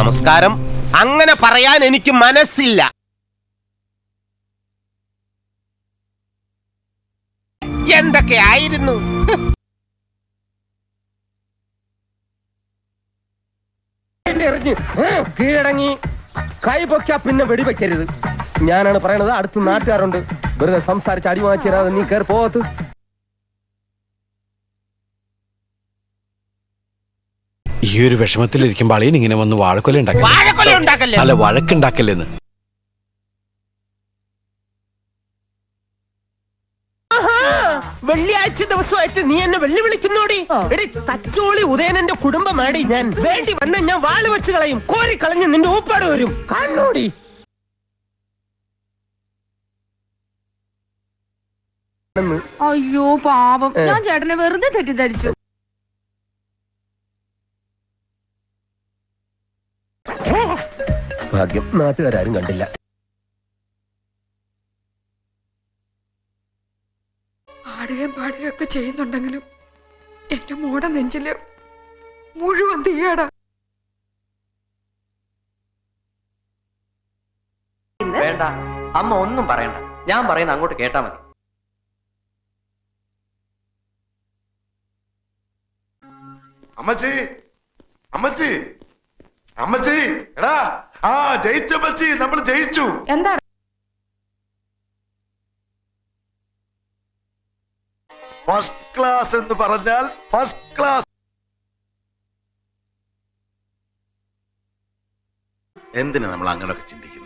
നമസ്കാരം. അങ്ങനെ പറയാൻ എനിക്ക് മനസ്സില്ല. എന്തൊക്കെയായിരുന്നു? കീഴടങ്ങി കൈ പൊക്കാ പിന്നെ വെടിവെക്കരുത്. ഞാനാണ് പറയണത്. അടുത്ത് നാട്ടുകാരുണ്ട്. വെറുതെ സംസാരിച്ച് അടി വാങ്ങിച്ചാൽ നീ കയറി പോകത്ത്. ഈ ഒരു വിഷമത്തിലിരിക്കുമ്പോൾ അളിയൻ ഇങ്ങനെ വന്ന് വാഴക്കൊല ഉണ്ടാക്കല്ലേ? അല്ല, വഴക്കുണ്ടാക്കല്ലേന്ന്. വെള്ളിയാഴ്ച ദിവസമായിട്ട് നീ എന്നെ വെല്ലുവിളിക്കുന്നോടി. എടി തച്ചോളി ഉദയനന്റെ കുടുംബമാടി ഞാൻ. വേണ്ടി വന്ന ഞാൻ വാള് വെച്ച് കളയും. കോരി കളഞ്ഞ് നിന്റെ ഊപ്പാട് വരും. കാണോടി. അയ്യോ പാപം, ഞാൻ ചേട്ടനെ വെറുതെ തെറ്റിദ്ധരിച്ചു. ഭാഗ്യം നാട്ടുകാരും കണ്ടില്ല. പാടുകയും പാടുകയൊക്കെ ചെയ്യുന്നുണ്ടെങ്കിലും എന്റെ മോടെ നെഞ്ചില് മുഴുവൻ തീയാടാ. വേണ്ട, അമ്മ ഒന്നും പറയണ്ട. ഞാൻ പറയുന്ന അങ്ങോട്ട് കേട്ടാ മതി. അമ്മച്ചി, അമ്മച്ചി, അമ്മച്ചി, എടാ, ആ ജയിച്ചമ്മച്ചി, നമ്മൾ ജയിച്ചു. എന്താ ഫസ്റ്റ് ക്ലാസ് എന്ന് പറഞ്ഞാൽ ഫസ്റ്റ് ക്ലാസ്. എന്തിനാ നമ്മൾ അങ്ങനെയൊക്കെ ചിന്തിക്കുന്നത്?